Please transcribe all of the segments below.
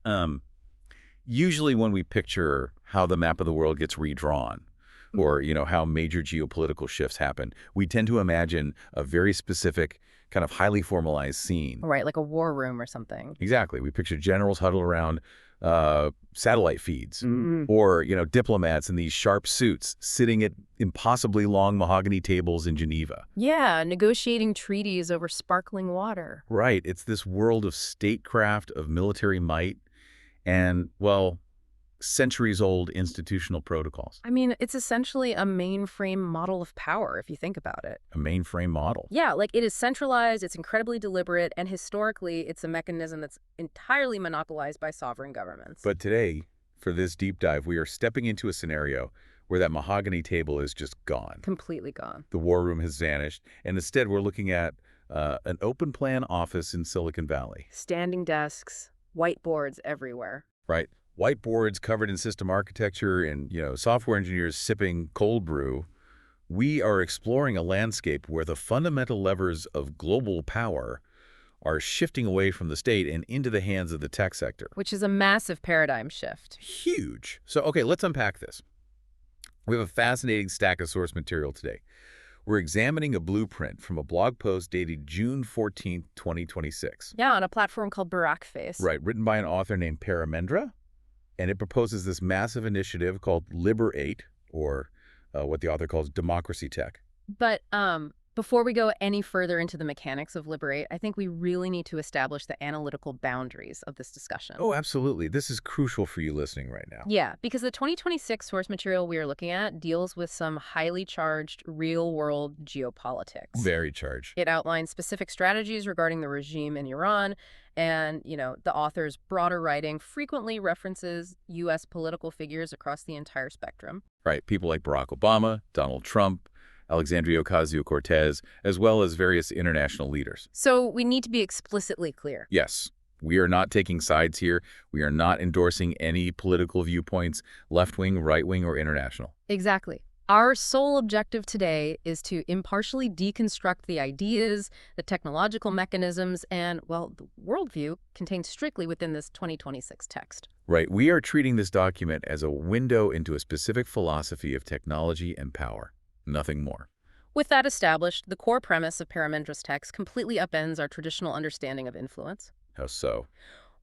Um, Usually when we picture how the map of the world gets redrawn, or, how major geopolitical shifts happen, we tend to imagine a very specific, kind of highly formalized scene. Right, like a war room or something. Exactly. We picture generals huddled around satellite feeds, Mm. or, diplomats in these sharp suits sitting at impossibly long mahogany tables in Geneva. Yeah, negotiating treaties over sparkling water. Right. It's this world of statecraft, of military might, and, well, centuries-old institutional protocols. I mean, it's essentially a mainframe model of power, if you think about it. A mainframe model. Yeah, like it is centralized, it's incredibly deliberate, and historically, it's a mechanism that's entirely monopolized by sovereign governments. But today, for this deep dive, we are stepping into a scenario where that mahogany table is just gone. Completely gone. The war room has vanished, and instead we're looking at an open-plan office in Silicon Valley. Standing desks, whiteboards everywhere. Right. Whiteboards covered in system architecture and, software engineers sipping cold brew. We are exploring a landscape where the fundamental levers of global power are shifting away from the state and into the hands of the tech sector. Which is a massive paradigm shift. Huge. So, okay, let's unpack this. We have a fascinating stack of source material today. We're examining a blueprint from a blog post dated June 14th, 2026. Yeah, on a platform called Liber8. Right, written by an author named Paramendra. And it proposes this massive initiative called Liber8, or what the author calls DemocracyTech. But before we go any further into the mechanics of Liber8, I think we really need to establish the analytical boundaries of this discussion. Oh, absolutely. This is crucial for you listening right now. Yeah, because the 2026 source material we are looking at deals with some highly charged real-world geopolitics. Very charged. It outlines specific strategies regarding the regime in Iran, and, the author's broader writing frequently references U.S. political figures across the entire spectrum. Right, people like Barack Obama, Donald Trump, Alexandria Ocasio-Cortez, as well as various international leaders. So we need to be explicitly clear. Yes, we are not taking sides here. We are not endorsing any political viewpoints, left-wing, right-wing, or international. Exactly. Our sole objective today is to impartially deconstruct the ideas, the technological mechanisms, and, well, the worldview contained strictly within this 2026 text. Right. We are treating this document as a window into a specific philosophy of technology and power. Nothing more. With that established, the core premise of Paramendra's text completely upends our traditional understanding of influence. How so?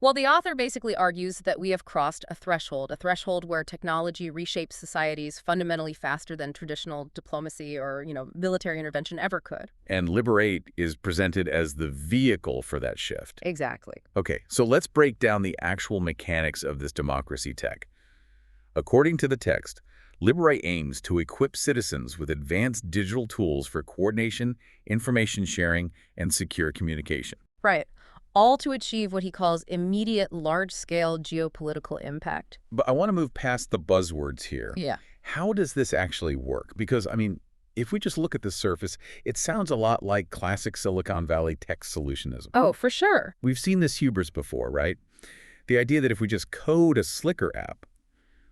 Well, the author basically argues that we have crossed a threshold where technology reshapes societies fundamentally faster than traditional diplomacy or, military intervention ever could. And Liber8 is presented as the vehicle for that shift. Exactly. Okay, so let's break down the actual mechanics of this democracy tech. According to the text, Liber8 aims to equip citizens with advanced digital tools for coordination, information sharing, and secure communication. Right. All to achieve what he calls immediate large-scale geopolitical impact. But I want to move past the buzzwords here. Yeah. How does this actually work? Because, if we just look at the surface, it sounds a lot like classic Silicon Valley tech solutionism. Oh, for sure. We've seen this hubris before, right? The idea that if we just code a slicker app,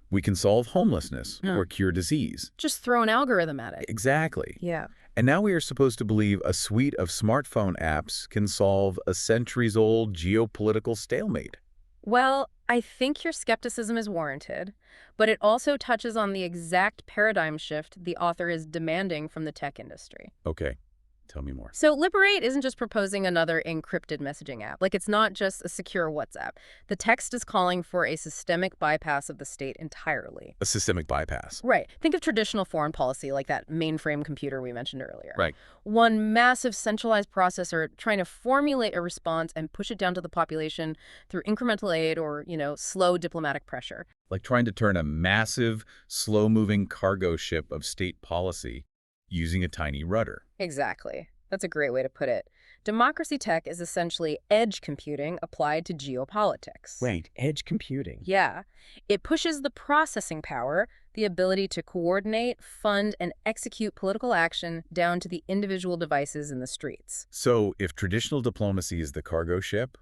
we can solve homelessness or cure disease. Just throw an algorithm at it. Exactly. Yeah. And now we are supposed to believe a suite of smartphone apps can solve a centuries-old geopolitical stalemate. Well, I think your skepticism is warranted, but it also touches on the exact paradigm shift the author is demanding from the tech industry. Okay, tell me more. So Liber8 isn't just proposing another encrypted messaging app. It's not just a secure WhatsApp. The text is calling for a systemic bypass of the state entirely. A systemic bypass. Right. Think of traditional foreign policy like that mainframe computer we mentioned earlier. Right. One massive centralized processor trying to formulate a response and push it down to the population through incremental aid or, slow diplomatic pressure. Like trying to turn a massive, slow-moving cargo ship of state policy using a tiny rudder. Exactly. That's a great way to put it. DemocracyTech is essentially edge computing applied to geopolitics. Wait, edge computing? Yeah. It pushes the processing power, the ability to coordinate, fund, and execute political action down to the individual devices in the streets. So if traditional diplomacy is the cargo ship,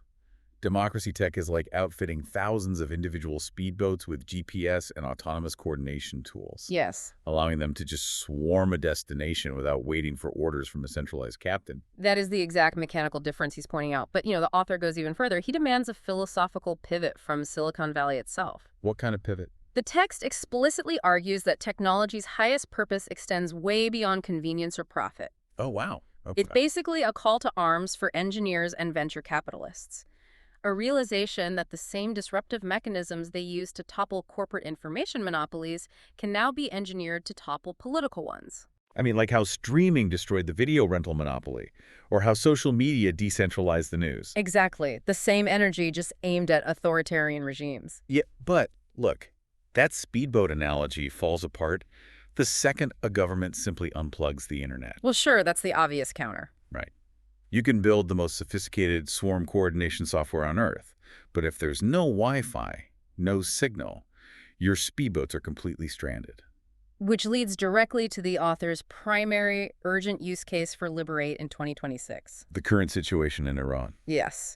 DemocracyTech is like outfitting thousands of individual speedboats with GPS and autonomous coordination tools, Yes. allowing them to just swarm a destination without waiting for orders from a centralized captain. That is the exact mechanical difference he's pointing out. But, the author goes even further. He demands a philosophical pivot from Silicon Valley itself. What kind of pivot? The text explicitly argues that technology's highest purpose extends way beyond convenience or profit. Oh, wow. Okay. It's basically a call to arms for engineers and venture capitalists. A realization that the same disruptive mechanisms they use to topple corporate information monopolies can now be engineered to topple political ones. I mean, like how streaming destroyed the video rental monopoly, or how social media decentralized the news. Exactly. The same energy, just aimed at authoritarian regimes. Yeah, but look, that speedboat analogy falls apart the second a government simply unplugs the internet. Well, sure, that's the obvious counter. Right. You can build the most sophisticated swarm coordination software on Earth, but if there's no Wi-Fi, no signal, your speedboats are completely stranded. Which leads directly to the author's primary urgent use case for Liber8 in 2026. The current situation in Iran. Yes.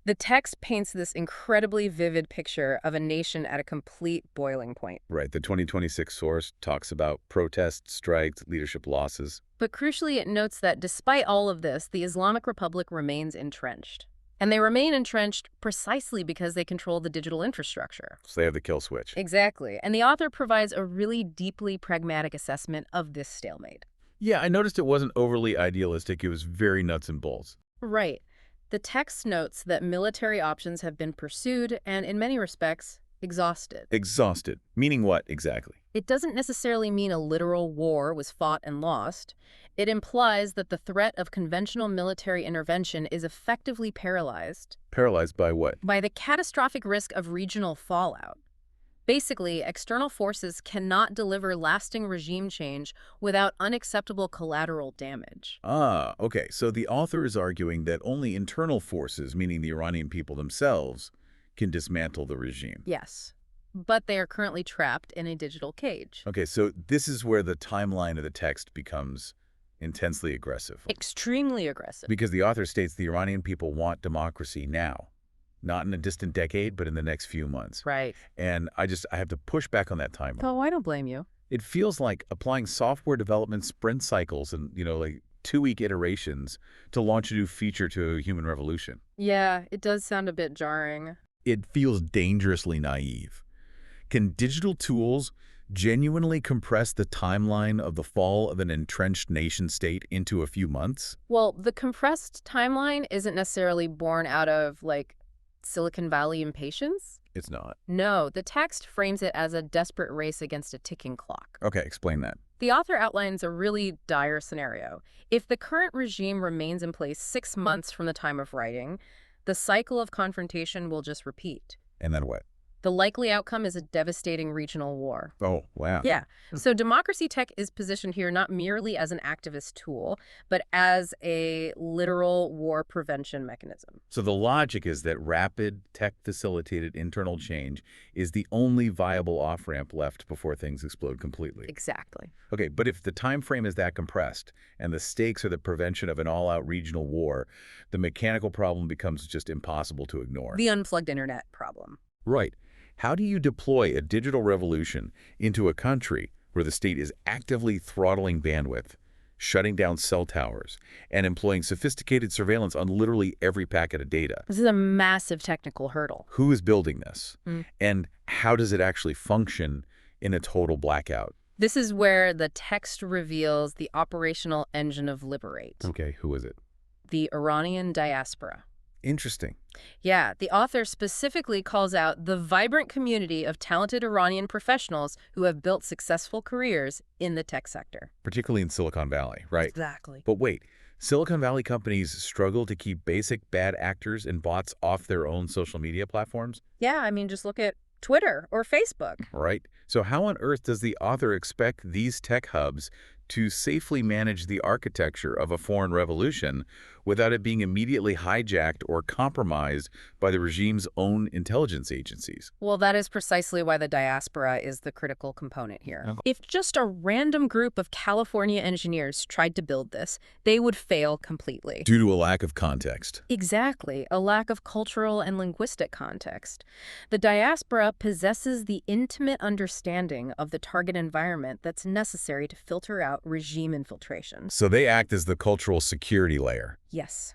The text paints this incredibly vivid picture of a nation at a complete boiling point. Right. The 2026 source talks about protests, strikes, leadership losses. But crucially, it notes that despite all of this, the Islamic Republic remains entrenched. And they remain entrenched precisely because they control the digital infrastructure. So they have the kill switch. Exactly. And the author provides a really deeply pragmatic assessment of this stalemate. Yeah, I noticed it wasn't overly idealistic. It was very nuts and bolts. Right. The text notes that military options have been pursued and, in many respects, exhausted. Exhausted. Meaning what exactly? It doesn't necessarily mean a literal war was fought and lost. It implies that the threat of conventional military intervention is effectively paralyzed. Paralyzed by what? By the catastrophic risk of regional fallout. Basically, external forces cannot deliver lasting regime change without unacceptable collateral damage. Ah, okay. So the author is arguing that only internal forces, meaning the Iranian people themselves, can dismantle the regime. Yes. But they are currently trapped in a digital cage. Okay, so this is where the timeline of the text becomes intensely aggressive. Extremely aggressive. Because the author states the Iranian people want democracy now. Not in a distant decade, but in the next few months. Right. And I have to push back on that timeline. Oh, I don't blame you. It feels like applying software development sprint cycles and, like 2-week iterations to launch a new feature to a human revolution. Yeah, it does sound a bit jarring. It feels dangerously naive. Can digital tools genuinely compress the timeline of the fall of an entrenched nation-state into a few months? Well, the compressed timeline isn't necessarily born out of, Silicon Valley impatience? It's not. No, the text frames it as a desperate race against a ticking clock. Okay, explain that. The author outlines a really dire scenario. If the current regime remains in place 6 months from the time of writing, the cycle of confrontation will just repeat. And then what? The likely outcome is a devastating regional war. Oh, wow. Yeah. So DemocracyTech is positioned here not merely as an activist tool, but as a literal war prevention mechanism. So the logic is that rapid, tech-facilitated internal change is the only viable off-ramp left before things explode completely. Exactly. Okay, but if the time frame is that compressed and the stakes are the prevention of an all-out regional war, the mechanical problem becomes just impossible to ignore. The unplugged internet problem. Right. How do you deploy a digital revolution into a country where the state is actively throttling bandwidth, shutting down cell towers, and employing sophisticated surveillance on literally every packet of data? This is a massive technical hurdle. Who is building this? And how does it actually function in a total blackout? This is where the text reveals the operational engine of Liber8. Okay, who is it? The Iranian diaspora. Interesting. Yeah, the author specifically calls out the vibrant community of talented Iranian professionals who have built successful careers in the tech sector. Particularly in Silicon Valley, right? Exactly. But wait, Silicon Valley companies struggle to keep basic bad actors and bots off their own social media platforms? Yeah, I mean, just look at Twitter or Facebook. Right. So how on earth does the author expect these tech hubs to safely manage the architecture of a foreign revolution without it being immediately hijacked or compromised by the regime's own intelligence agencies. Well, that is precisely why the diaspora is the critical component here. Okay. If just a random group of California engineers tried to build this, they would fail completely. Due to a lack of context. Exactly, a lack of cultural and linguistic context. The diaspora possesses the intimate understanding of the target environment that's necessary to filter out regime infiltration. So they act as the cultural security layer. Yes.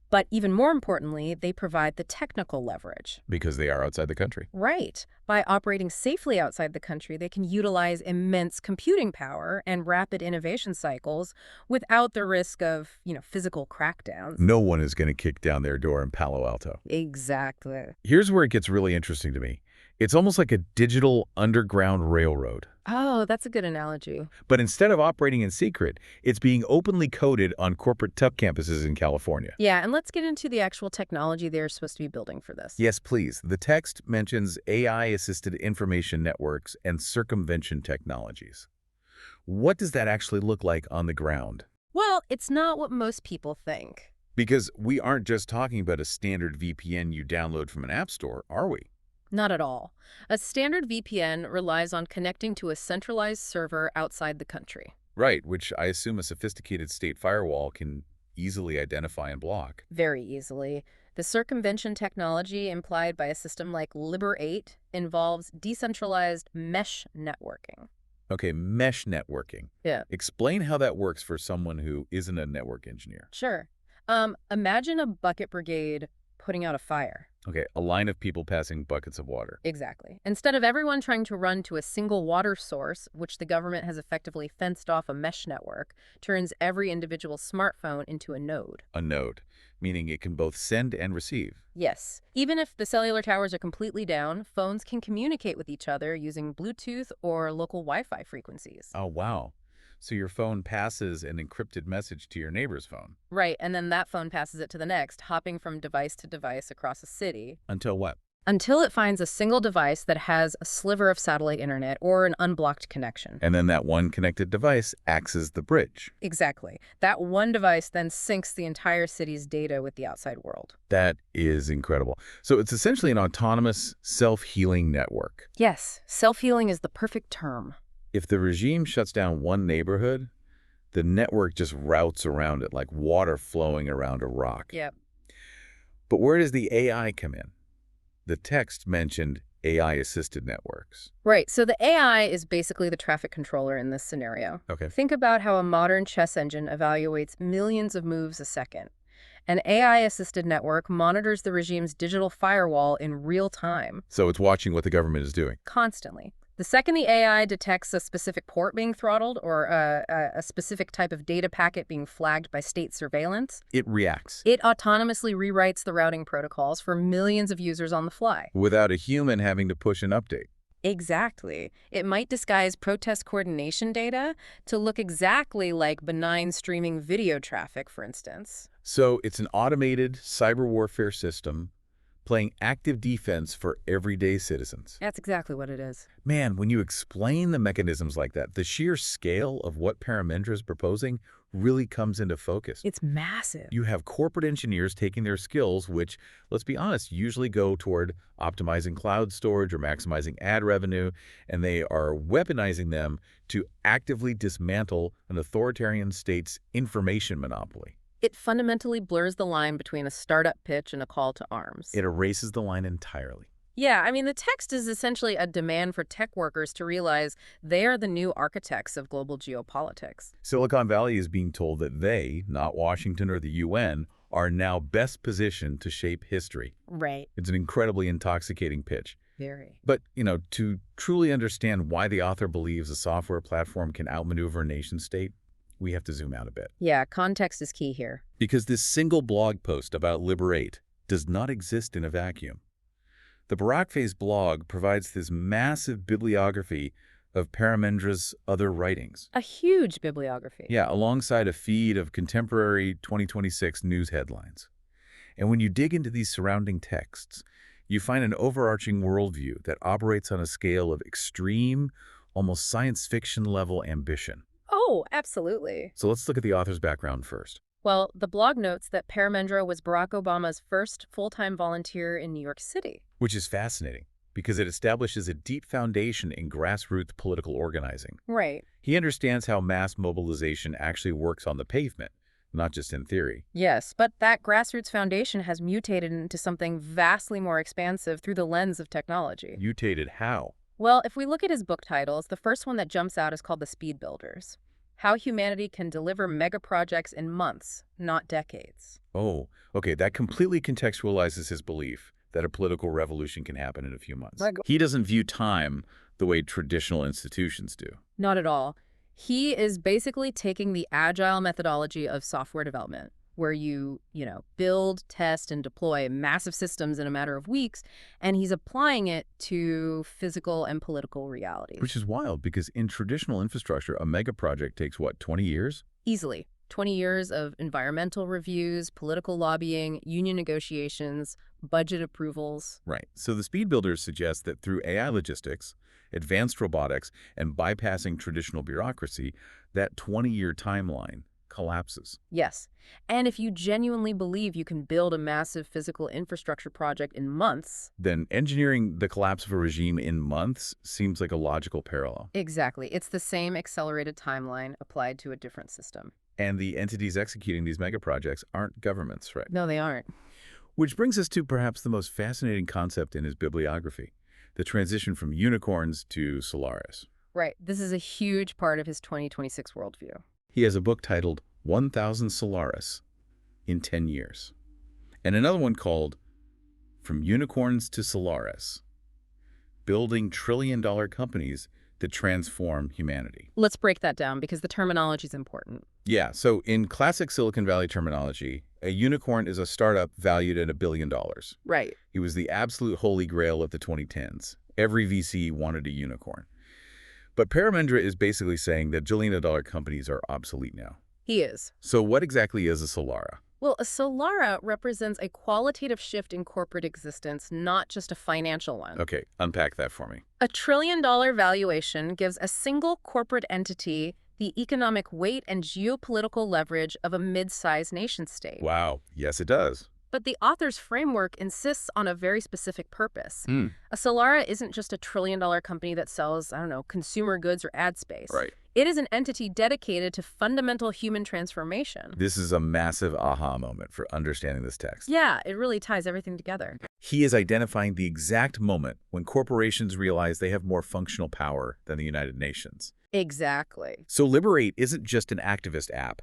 But even more importantly, they provide the technical leverage. Because they are outside the country. Right. By operating safely outside the country, they can utilize immense computing power and rapid innovation cycles without the risk of, physical crackdowns. No one is going to kick down their door in Palo Alto. Exactly. Here's where it gets really interesting to me. It's almost like a digital underground railroad. Oh, that's a good analogy. But instead of operating in secret, it's being openly coded on corporate tech campuses in California. Yeah, and let's get into the actual technology they're supposed to be building for this. Yes, please. The text mentions AI-assisted information networks and circumvention technologies. What does that actually look like on the ground? Well, it's not what most people think. Because we aren't just talking about a standard VPN you download from an app store, are we? Not at all. A standard VPN relies on connecting to a centralized server outside the country. Right, which I assume a sophisticated state firewall can easily identify and block. Very easily. The circumvention technology implied by a system like Liber8 involves decentralized mesh networking. Okay, mesh networking. Yeah. Explain how that works for someone who isn't a network engineer. Sure. Imagine a bucket brigade putting out a fire. Okay, a line of people passing buckets of water. Exactly. Instead of everyone trying to run to a single water source, which the government has effectively fenced off a mesh network, turns every individual smartphone into a node. A node, meaning it can both send and receive. Yes. Even if the cellular towers are completely down, phones can communicate with each other using Bluetooth or local Wi-Fi frequencies. Oh, wow. So your phone passes an encrypted message to your neighbor's phone. Right, and then that phone passes it to the next, hopping from device to device across a city. Until what? Until it finds a single device that has a sliver of satellite internet or an unblocked connection. And then that one connected device acts as the bridge. Exactly. That one device then syncs the entire city's data with the outside world. That is incredible. So it's essentially an autonomous, self-healing network. Yes, self-healing is the perfect term. If the regime shuts down one neighborhood, the network just routes around it like water flowing around a rock. Yep. But where does the AI come in? The text mentioned AI-assisted networks. Right, so the AI is basically the traffic controller in this scenario. Okay. Think about how a modern chess engine evaluates millions of moves a second. An AI-assisted network monitors the regime's digital firewall in real time. So it's watching what the government is doing. Constantly. The second the AI detects a specific port being throttled or a specific type of data packet being flagged by state surveillance, It reacts. it autonomously rewrites the routing protocols for millions of users on the fly. Without a human having to push an update. Exactly. It might disguise protest coordination data to look exactly like benign streaming video traffic, for instance. So it's an automated cyber warfare system playing active defense for everyday citizens. That's exactly what it is. Man, when you explain the mechanisms like that, the sheer scale of what Paramendra is proposing really comes into focus. It's massive. You have corporate engineers taking their skills, which, let's be honest, usually go toward optimizing cloud storage or maximizing ad revenue, and they are weaponizing them to actively dismantle an authoritarian state's information monopoly. It fundamentally blurs the line between a startup pitch and a call to arms. It erases the line entirely. Yeah, I mean, the text is essentially a demand for tech workers to realize they are the new architects of global geopolitics. Silicon Valley is being told that they, not Washington or the UN, are now best positioned to shape history. Right. It's an incredibly intoxicating pitch. Very. But, to truly understand why the author believes a software platform can outmaneuver a nation state, we have to zoom out a bit. Yeah, context is key here. Because this single blog post about Liber8 does not exist in a vacuum. The Barakfei's blog provides this massive bibliography of Paramendra's other writings. A huge bibliography. Yeah, alongside a feed of contemporary 2026 news headlines. And when you dig into these surrounding texts, you find an overarching worldview that operates on a scale of extreme, almost science fiction level ambition. Oh, absolutely. So let's look at the author's background first. Well, the blog notes that Paramendra was Barack Obama's first full-time volunteer in New York City. Which is fascinating, because it establishes a deep foundation in grassroots political organizing. Right. He understands how mass mobilization actually works on the pavement, not just in theory. Yes, but that grassroots foundation has mutated into something vastly more expansive through the lens of technology. Mutated how? Well, if we look at his book titles, the first one that jumps out is called The Speed Builders: How Humanity Can Deliver Mega Projects in Months, Not Decades. Oh, okay, that completely contextualizes his belief that a political revolution can happen in a few months. He doesn't view time the way traditional institutions do. Not at all. He is basically taking the agile methodology of software development, where you build, test, and deploy massive systems in a matter of weeks, and he's applying it to physical and political realities. Which is wild, because in traditional infrastructure, a mega project takes, what, 20 years? Easily. 20 years of environmental reviews, political lobbying, union negotiations, budget approvals. Right. So the speed builders suggest that through AI logistics, advanced robotics, and bypassing traditional bureaucracy, that 20-year timeline collapses. Yes. And if you genuinely believe you can build a massive physical infrastructure project in months, Then engineering the collapse of a regime in months seems like a logical parallel. exactly. It's the same accelerated timeline applied to a different system. And the entities executing these mega projects aren't governments, right? No, they aren't. Which brings us to perhaps the most fascinating concept in his bibliography, the transition from unicorns to Solaris. Right. This is a huge part of his 2026 worldview. He has a book titled 1,000 Solaris in 10 Years, and another one called From Unicorns to Solaris, Building Trillion-Dollar Companies that Transform Humanity. Let's break that down because the terminology is important. Yeah, so in classic Silicon Valley terminology, a unicorn is a startup valued at $1 billion. Right. He was the absolute holy grail of the 2010s. Every VC wanted a unicorn. But Paramendra is basically saying that billion-dollar companies are obsolete now. He is. So what exactly is a Solara? Well, a Solara represents a qualitative shift in corporate existence, not just a financial one. Okay, unpack that for me. A $1 trillion valuation gives a single corporate entity the economic weight and geopolitical leverage of a mid-sized nation-state. Wow, yes it does. But the author's framework insists on a very specific purpose. A Solara isn't just a $1 trillion company that sells, consumer goods or ad space. Right. It is an entity dedicated to fundamental human transformation. This is a massive aha moment for understanding this text. Yeah, it really ties everything together. He is identifying the exact moment when corporations realize they have more functional power than the United Nations. Exactly. So Liber8 isn't just an activist app.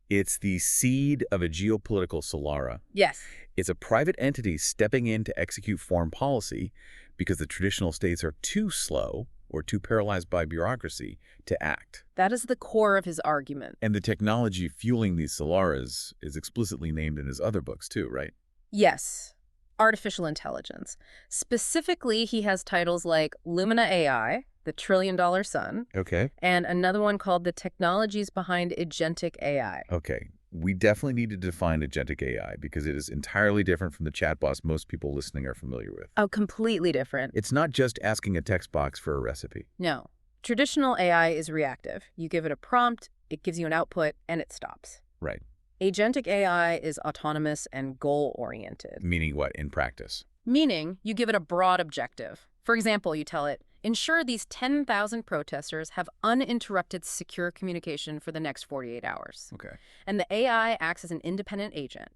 It's the seed of a geopolitical Solara. Yes. It's a private entity stepping in to execute foreign policy because the traditional states are too slow or too paralyzed by bureaucracy to act. That is the core of his argument. And the technology fueling these Solaras is explicitly named in his other books too, right? Yes. Artificial intelligence. Specifically, he has titles like Lumina AI, the $1 trillion sun, Okay. and another one called The Technologies Behind Agentic AI. Okay. We definitely need to define agentic AI because it is entirely different from the chatbots most people listening are familiar with. Oh, completely different. It's not just asking a text box for a recipe. No. Traditional AI is reactive. You give it a prompt, it gives you an output, and it stops. Right. Agentic AI is autonomous and goal-oriented. Meaning what in practice? Meaning, you give it a broad objective. For example, you tell it, ensure these 10,000 protesters have uninterrupted secure communication for the next 48 hours. Okay. And the AI acts as an independent agent.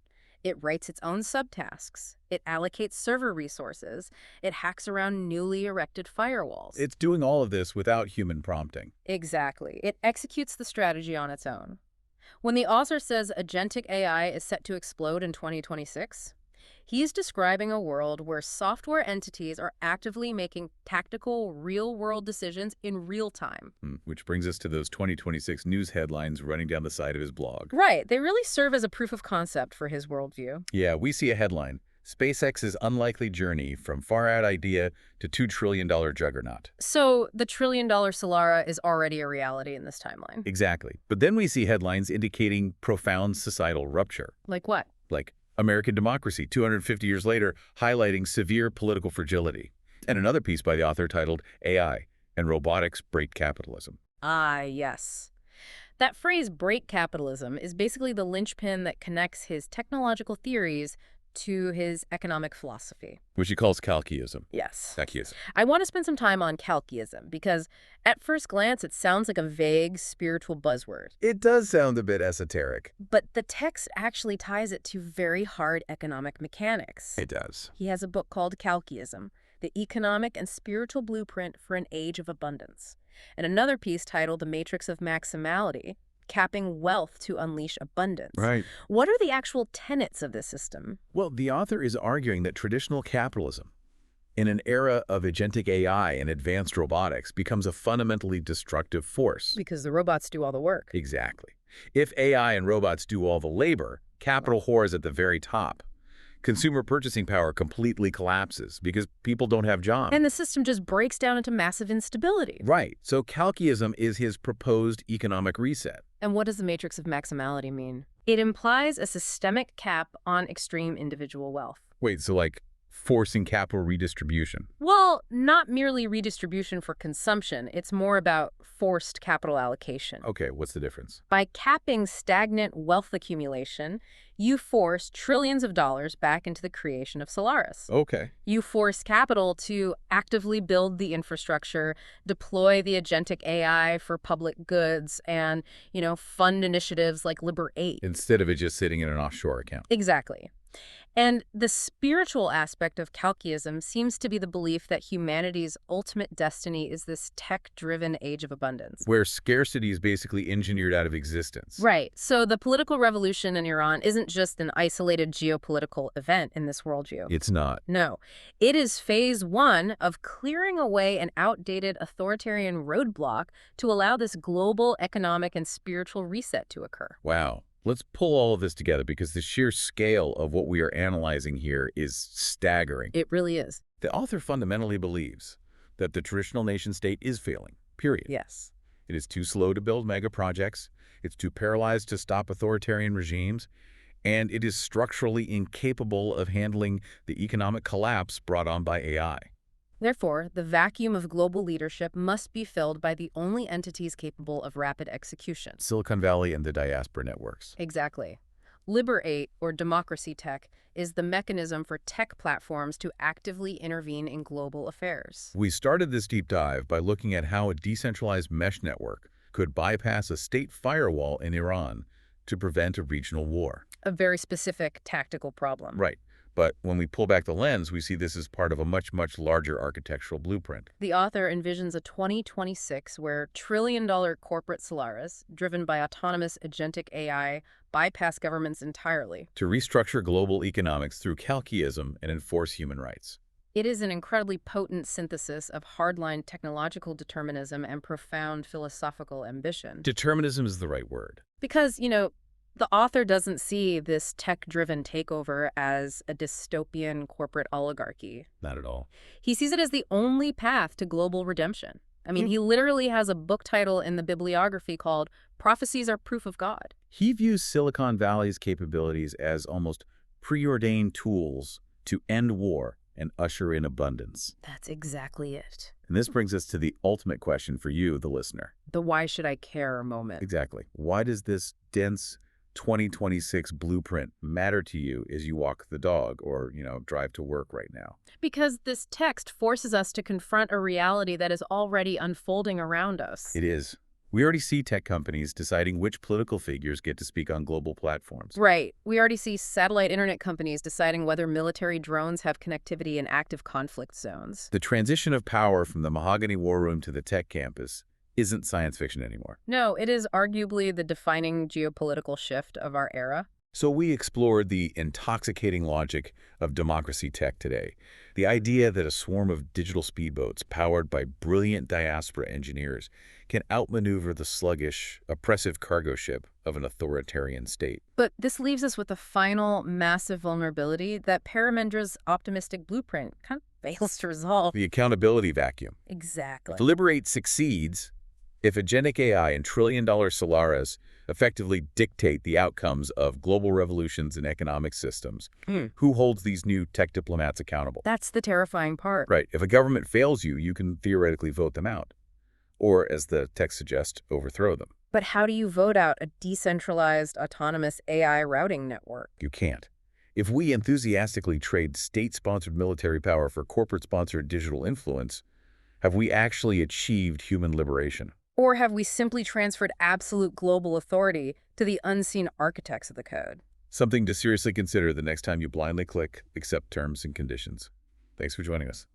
It writes its own subtasks. It allocates server resources. It hacks around newly erected firewalls. It's doing all of this without human prompting. Exactly. It executes the strategy on its own. When the author says agentic AI is set to explode in 2026, he's describing a world where software entities are actively making tactical, real-world decisions in real time. Which brings us to those 2026 news headlines running down the side of his blog. Right. They really serve as a proof of concept for his worldview. Yeah, we see a headline, SpaceX's unlikely journey from far-out idea to $2 trillion juggernaut. So the $1 trillion Solara is already a reality in this timeline. Exactly. But then we see headlines indicating profound societal rupture. Like what? Like American democracy, 250 years later, highlighting severe political fragility. And another piece by the author titled AI and Robotics Break Capitalism. Ah, yes. That phrase, break capitalism, is basically the linchpin that connects his technological theories to his economic philosophy. Which he calls calcyism. Yes. Calcyism. I want to spend some time on calcyism because at first glance it sounds like a vague spiritual buzzword. It does sound a bit esoteric. But the text actually ties it to very hard economic mechanics. It does. He has a book called Calcyism, The Economic and Spiritual Blueprint for an Age of Abundance, and another piece titled The Matrix of Maximality, Capping Wealth to Unleash Abundance. Right. What are the actual tenets of this system? Well, the author is arguing that traditional capitalism, in an era of agentic AI and advanced robotics, becomes a fundamentally destructive force. Because the robots do all the work. Exactly. If AI and robots do all the labor, capital whores at the very top. Consumer purchasing power completely collapses because people don't have jobs. And the system just breaks down into massive instability. Right. So calcyism is his proposed economic reset. And what does the matrix of maximality mean? It implies a systemic cap on extreme individual wealth. Wait, so like forcing capital redistribution? Well, not merely redistribution for consumption. It's more about forced capital allocation. Okay, what's the difference? By capping stagnant wealth accumulation, you force trillions of dollars back into the creation of Solaris. Okay. You force capital to actively build the infrastructure, deploy the agentic AI for public goods, and, fund initiatives like Liber8. Instead of it just sitting in an offshore account. Exactly. And the spiritual aspect of calcyism seems to be the belief that humanity's ultimate destiny is this tech-driven age of abundance. Where scarcity is basically engineered out of existence. Right. So the political revolution in Iran isn't just an isolated geopolitical event in this worldview. It's not. No. It is phase one of clearing away an outdated authoritarian roadblock to allow this global economic and spiritual reset to occur. Wow. Let's pull all of this together because the sheer scale of what we are analyzing here is staggering. It really is. The author fundamentally believes that the traditional nation-state is failing, period. Yes. It is too slow to build mega projects, it's too paralyzed to stop authoritarian regimes, and it is structurally incapable of handling the economic collapse brought on by AI. Therefore, the vacuum of global leadership must be filled by the only entities capable of rapid execution. Silicon Valley and the diaspora networks. Exactly. Liber8, or DemocracyTech, is the mechanism for tech platforms to actively intervene in global affairs. We started this deep dive by looking at how a decentralized mesh network could bypass a state firewall in Iran to prevent a regional war. A very specific tactical problem. Right. But when we pull back the lens, we see this as part of a much, much larger architectural blueprint. The author envisions a 2026 where trillion-dollar corporate Solaris, driven by autonomous agentic AI, bypass governments entirely. To restructure global economics through calcyism and enforce human rights. It is an incredibly potent synthesis of hardline technological determinism and profound philosophical ambition. Determinism is the right word. Because, the author doesn't see this tech-driven takeover as a dystopian corporate oligarchy. Not at all. He sees it as the only path to global redemption. I mean, he literally has a book title in the bibliography called Prophecies Are Proof of God. He views Silicon Valley's capabilities as almost preordained tools to end war and usher in abundance. That's exactly it. And this brings us to the ultimate question for you, the listener. The why should I care moment. Exactly. Why does this dense 2026 blueprint matter to you as you walk the dog or, drive to work right now? Because this text forces us to confront a reality that is already unfolding around us. It is. We already see tech companies deciding which political figures get to speak on global platforms. Right. We already see satellite internet companies deciding whether military drones have connectivity in active conflict zones. The transition of power from the mahogany war room to the tech campus isn't science fiction anymore. No, it is arguably the defining geopolitical shift of our era. So we explored the intoxicating logic of DemocracyTech today. The idea that a swarm of digital speedboats powered by brilliant diaspora engineers can outmaneuver the sluggish, oppressive cargo ship of an authoritarian state. But this leaves us with a final massive vulnerability that Paramendra's optimistic blueprint kind of fails to resolve. The accountability vacuum. Exactly. If Liber8 succeeds, if agentic AI and trillion-dollar Solaris effectively dictate the outcomes of global revolutions and economic systems, who holds these new tech diplomats accountable? That's the terrifying part. Right. If a government fails you, you can theoretically vote them out. Or, as the text suggests, overthrow them. But how do you vote out a decentralized, autonomous AI routing network? You can't. If we enthusiastically trade state-sponsored military power for corporate-sponsored digital influence, have we actually achieved human liberation? Or have we simply transferred absolute global authority to the unseen architects of the code? Something to seriously consider the next time you blindly click accept terms and conditions. Thanks for joining us.